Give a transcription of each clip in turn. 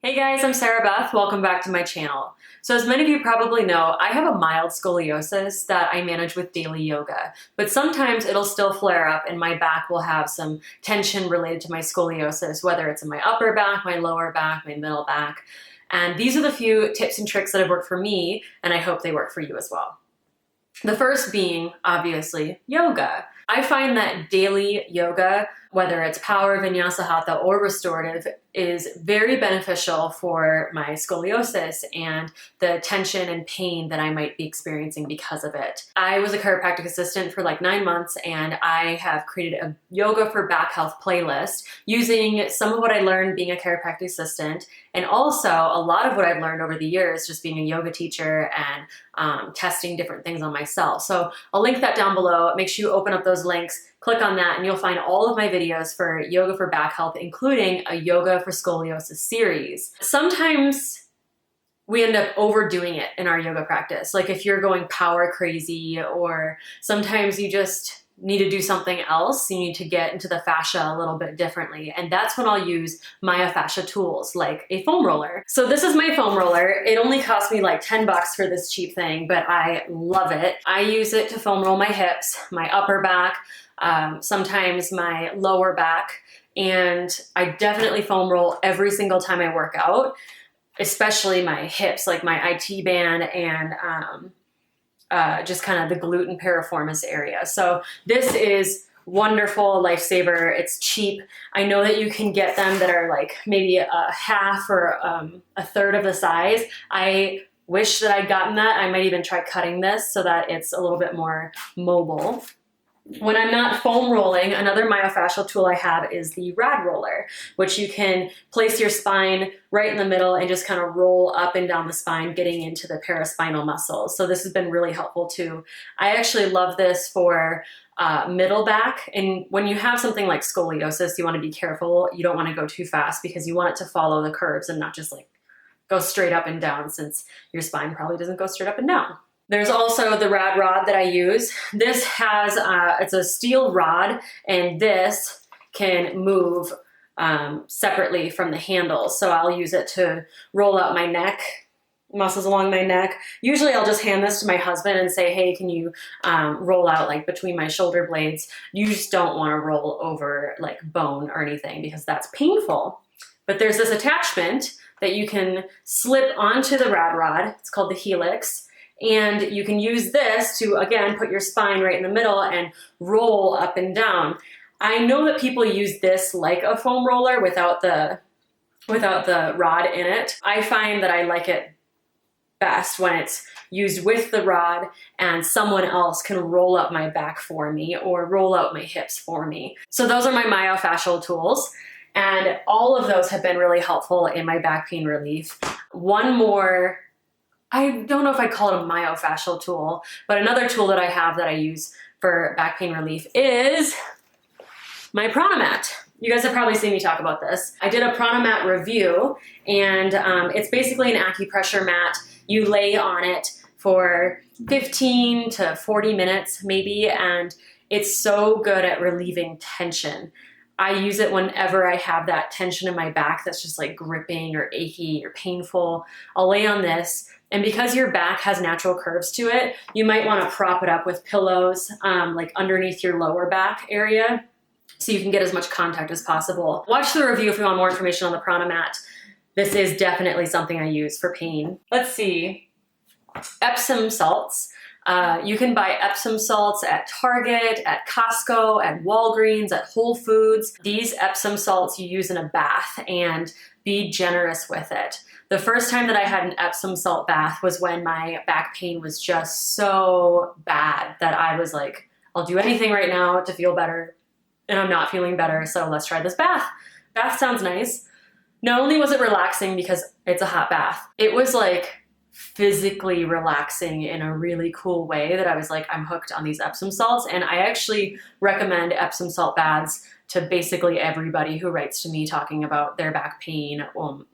Hey guys, I'm Sarah Beth. Welcome back to my channel. So as many of you probably know, I have a mild scoliosis that I manage with daily yoga, but sometimes it'll still flare up and my back will have some tension related to my scoliosis, whether it's in my upper back, my lower back, my middle back. And these are the few tips and tricks that have worked for me, and I hope they work for you as well. The first being, obviously, yoga. I find that daily yoga, whether it's power, vinyasa, hatha, or restorative, is very beneficial for my scoliosis and the tension and pain that I might be experiencing because of it. I was a chiropractic assistant for like 9 months, and I have created a yoga for back health playlist using some of what I learned being a chiropractic assistant, and also a lot of what I've learned over the years just being a yoga teacher and testing different things on myself. So I'll link that down below. Make sure you open up those links, click on that, and you'll find all of my videos for yoga for back health, including a yoga for scoliosis series. Sometimes we end up overdoing it in our yoga practice. Like if you're going power crazy, or sometimes you just need to do something else, you need to get into the fascia a little bit differently. And that's when I'll use myofascia tools like a foam roller. So this is my foam roller. It only cost me like 10 bucks for this cheap thing, but I love it. I use it to foam roll my hips, my upper back, sometimes my lower back, and I definitely foam roll every single time I work out, especially my hips, like my IT band and just kind of the glute and piriformis area. So this is wonderful, lifesaver. It's cheap. I know that you can get them that are like maybe a half or a third of the size. I wish that I'd gotten that. I might even try cutting this so that it's a little bit more mobile. When I'm not foam rolling, another myofascial tool I have is the Rad Roller, which you can place your spine right in the middle and just kind of roll up and down the spine, getting into the paraspinal muscles. So this has been really helpful too. I actually love this for middle back. And when you have something like scoliosis, you want to be careful. You don't want to go too fast because you want it to follow the curves and not just like go straight up and down, since your spine probably doesn't go straight up and down. There's also the Rad rod that I use. This has, it's a steel rod, and this can move separately from the handle. So I'll use it to roll out my neck, muscles along my neck. Usually I'll just hand this to my husband and say, hey, can you roll out like between my shoulder blades? You just don't want to roll over like bone or anything because that's painful. But there's this attachment that you can slip onto the Rad rod. It's called the Helix. And you can use this to, again, put your spine right in the middle and roll up and down. I know that people use this like a foam roller without the rod in it. I find that I like it best when it's used with the rod and someone else can roll up my back for me or roll out my hips for me. So those are my myofascial tools. And all of those have been really helpful in my back pain relief. One more, I don't know if I'd call it a myofascial tool, but another tool that I have that I use for back pain relief is my Prana Mat. You guys have probably seen me talk about this. I did a Prana Mat review, and it's basically an acupressure mat. You lay on it for 15 to 40 minutes maybe, and it's so good at relieving tension. I use it whenever I have that tension in my back that's just like gripping or achy or painful. I'll lay on this, and because your back has natural curves to it, you might want to prop it up with pillows like underneath your lower back area so you can get as much contact as possible. Watch the review if you want more information on the Prana Mat. This is definitely something I use for pain. Let's see. Epsom salts. You can buy Epsom salts at Target, at Costco, at Walgreens, at Whole Foods. These Epsom salts you use in a bath, and be generous with it. The first time that I had an Epsom salt bath was when my back pain was just so bad that I was like, I'll do anything right now to feel better, and I'm not feeling better, so let's try this bath. Bath sounds nice. Not only was it relaxing because it's a hot bath, it was like physically relaxing in a really cool way that I was like, I'm hooked on these Epsom salts. And I actually recommend Epsom salt baths to basically everybody who writes to me talking about their back pain,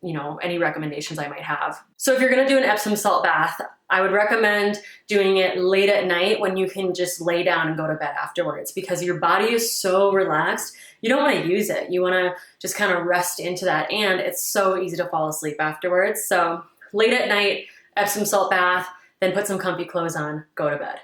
you know, any recommendations I might have. So if you're gonna do an Epsom salt bath, I would recommend doing it late at night when you can just lay down and go to bed afterwards, because your body is so relaxed. you don't want to use it. You want to just kind of rest into that. And it's so easy to fall asleep afterwards. So late at night, Epsom salt bath, then put some comfy clothes on, go to bed.